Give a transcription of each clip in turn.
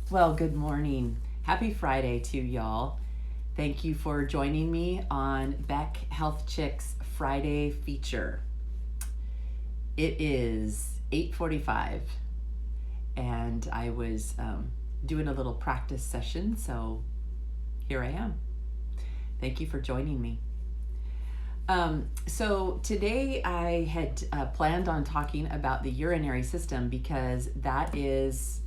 Well, good morning. Happy Friday to y'all. Thank you for joining me on Beck Health Chicks Friday feature. It is 8:45 and I was doing a little practice session, so here I am. Thank you for joining me. So today I had planned on talking about the urinary system because that is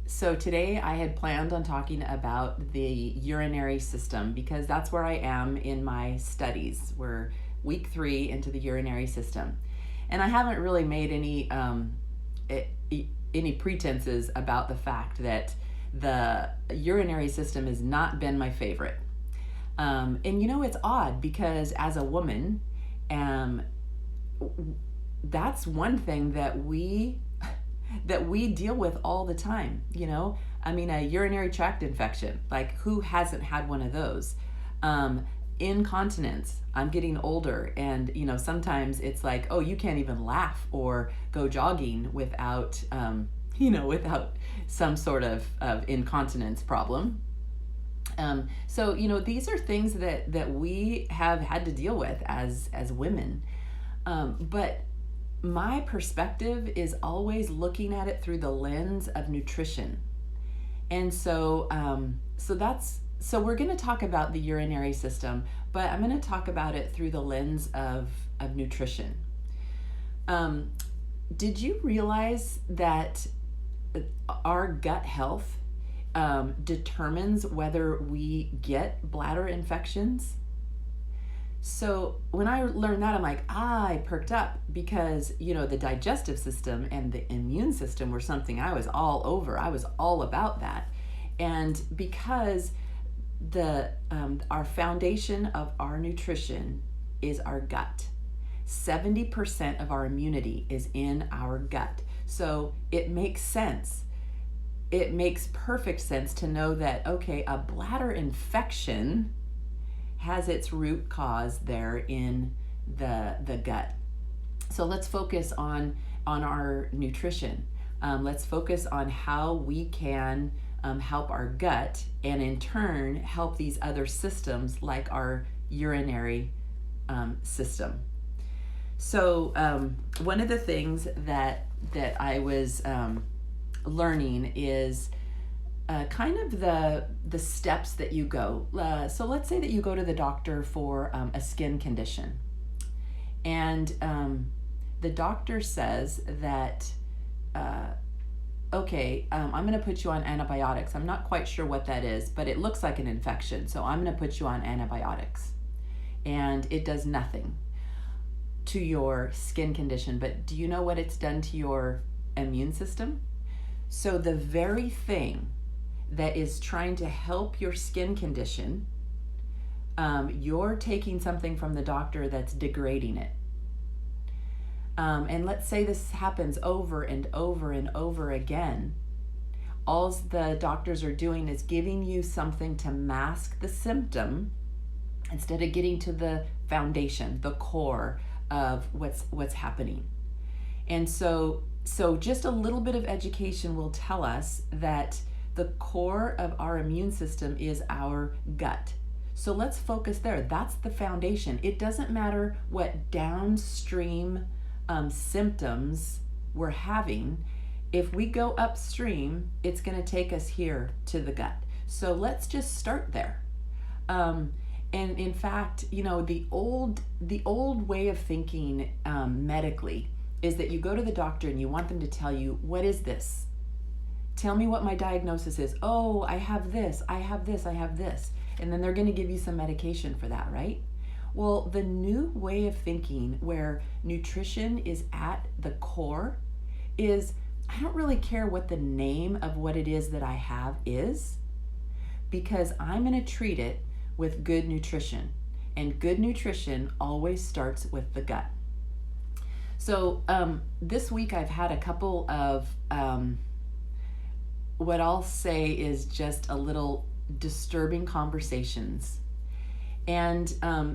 So today I had planned on talking about the urinary system because that's where I am in my studies. We're week 3 into the urinary system, and I haven't really made any pretenses about the fact that the urinary system has not been my favorite. And it's odd because as a woman, um, that's one thing that we deal with all the time. I mean, a urinary tract infection, like who hasn't had one of those? Incontinence. I'm getting older, and sometimes it's like, oh, you can't even laugh or go jogging without without some sort of incontinence problem. So these are things that we have had to deal with as women. But my perspective is always looking at it through the lens of nutrition. And so we're going to talk about the urinary system, but I'm going to talk about it through the lens of nutrition. Did you realize that our gut health determines whether we get bladder infections? So when I learned that, I'm like, I perked up because, the digestive system and the immune system were something I was all over. I was all about that. And because our foundation of our nutrition is our gut. 70% of our immunity is in our gut. So it makes sense. It makes perfect sense to know that, okay, a bladder infection has its root cause there in the gut. So let's focus on our nutrition. Let's focus on how we can help our gut, and in turn help these other systems like our urinary system. So one of the things that I was learning is kind of the steps that you go. So let's say that you go to the doctor for a skin condition, and the doctor says that, okay, I'm going to put you on antibiotics. I'm not quite sure what that is, but it looks like an infection, so I'm going to put you on antibiotics. And it does nothing to your skin condition, but do you know what it's done to your immune system? So the very thing that is trying to help your skin condition, you're taking something from the doctor that's degrading it. And let's say this happens over and over and over again. All the doctors are doing is giving you something to mask the symptom instead of getting to the foundation, the core of what's happening. And so just a little bit of education will tell us that the core of our immune system is our gut. So let's focus there. That's the foundation. It doesn't matter what downstream symptoms we're having. If we go upstream, it's going to take us here to the gut. So let's just start there. And in fact, the old way of thinking medically is that you go to the doctor and you want them to tell you, what is this? Tell me what my diagnosis is. Oh, I have this, I have this, I have this. And then they're going to give you some medication for that, right? Well, the new way of thinking where nutrition is at the core is, I don't really care what the name of what it is that I have is, because I'm going to treat it with good nutrition. And good nutrition always starts with the gut. So this week I've had a couple of what I'll say is just a little disturbing conversations. And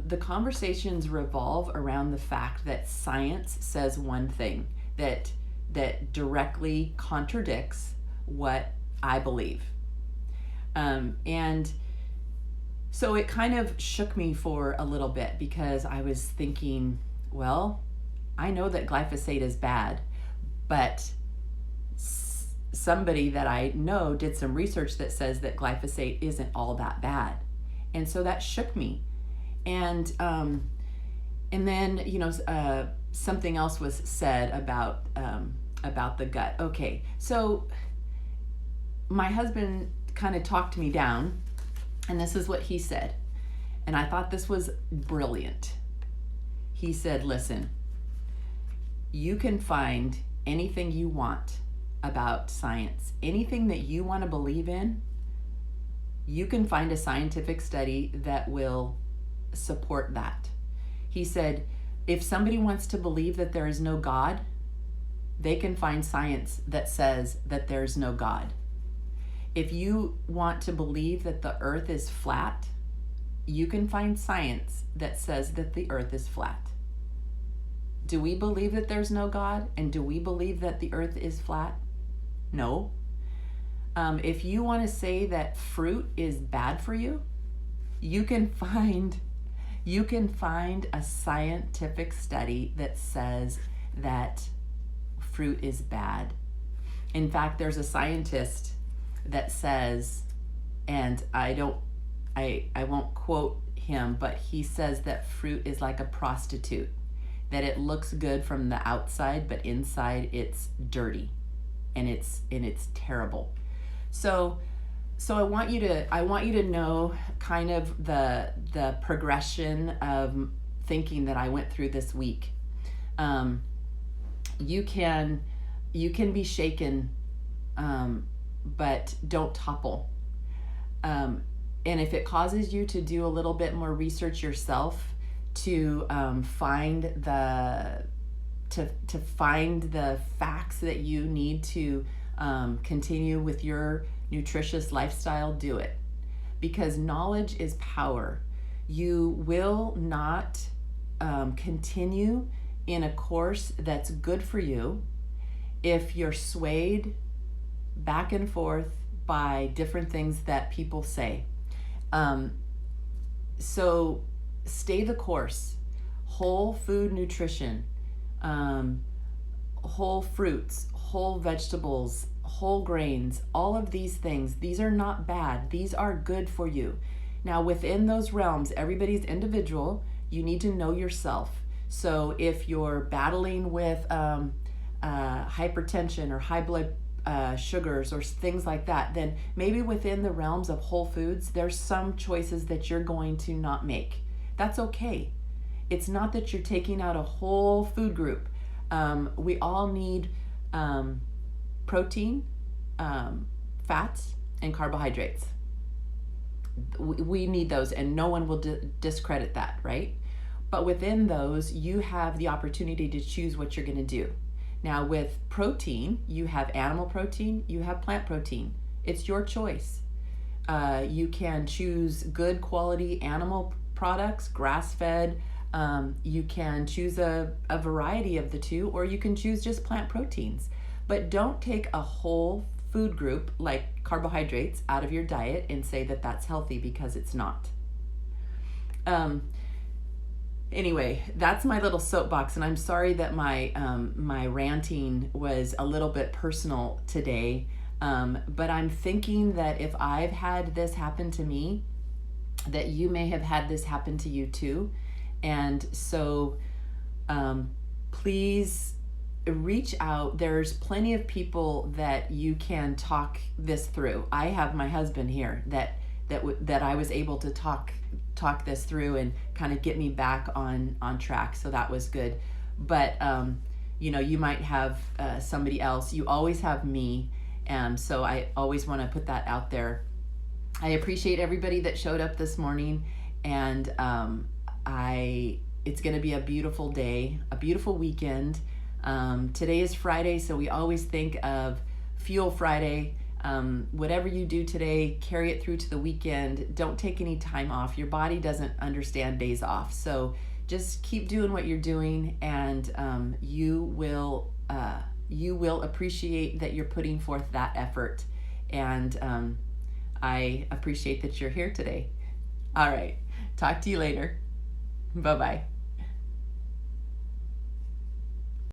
the conversations revolve around the fact that science says one thing that directly contradicts what I believe. And so it kind of shook me for a little bit because I was thinking, well, I know that glyphosate is bad, but somebody that I know did some research that says that glyphosate isn't all that bad. And so that shook me. And then, something else was said about the gut. Okay, so my husband kind of talked me down, and this is what he said. And I thought this was brilliant. He said, listen, you can find anything you want about science, anything that you want to believe in, you can find a scientific study that will support that. He said, if somebody wants to believe that there is no God, they can find science that says that there's no God. If you want to believe that the earth is flat, you can find science that says that the earth is flat. Do we believe that there's no God? And do we believe that the earth is flat? No. If you want to say that fruit is bad for you, you can find a scientific study that says that fruit is bad. In fact, there's a scientist that says, and I won't quote him, but he says that fruit is like a prostitute, that it looks good from the outside, but inside it's dirty and it's terrible. So I want you to know kind of the progression of thinking that I went through this week. You can be shaken, but don't topple. And if it causes you to do a little bit more research yourself, to find the facts that you need to continue with your nutritious lifestyle, do it. Because knowledge is power. You will not continue in a course that's good for you if you're swayed back and forth by different things that people say. So stay the course. Whole food nutrition, whole fruits, whole vegetables, whole grains, all of these things, these are not bad. These are good for you. Now, within those realms, everybody's individual. You need to know yourself. So if you're battling with hypertension or high blood sugars or things like that, then maybe within the realms of whole foods, there's some choices that you're going to not make. That's okay. It's not that you're taking out a whole food group. We all need protein, fats, and carbohydrates. We need those, and no one will discredit that, right? But within those, you have the opportunity to choose what you're going to do. Now, with protein, you have animal protein, you have plant protein. It's your choice. You can choose good quality animal products, grass-fed. You can choose a variety of the two, or you can choose just plant proteins. But don't take a whole food group like carbohydrates out of your diet and say that that's healthy, because it's not. Anyway, that's my little soapbox, and I'm sorry that my my ranting was a little bit personal today. But I'm thinking that if I've had this happen to me, that you may have had this happen to you too. And so please reach out. There's plenty of people that you can talk this through. I have my husband here that I was able to talk this through and kind of get me back on track. So that was good. But you might have somebody else. You always have me. So I always want to put that out there. I appreciate everybody that showed up this morning, and it's going to be a beautiful day, a beautiful weekend. Today is Friday, so we always think of Fuel Friday. Whatever you do today, carry it through to the weekend. Don't take any time off. Your body doesn't understand days off. So just keep doing what you're doing, and you will appreciate that you're putting forth that effort. And I appreciate that you're here today. All right. Talk to you later. Bye-bye.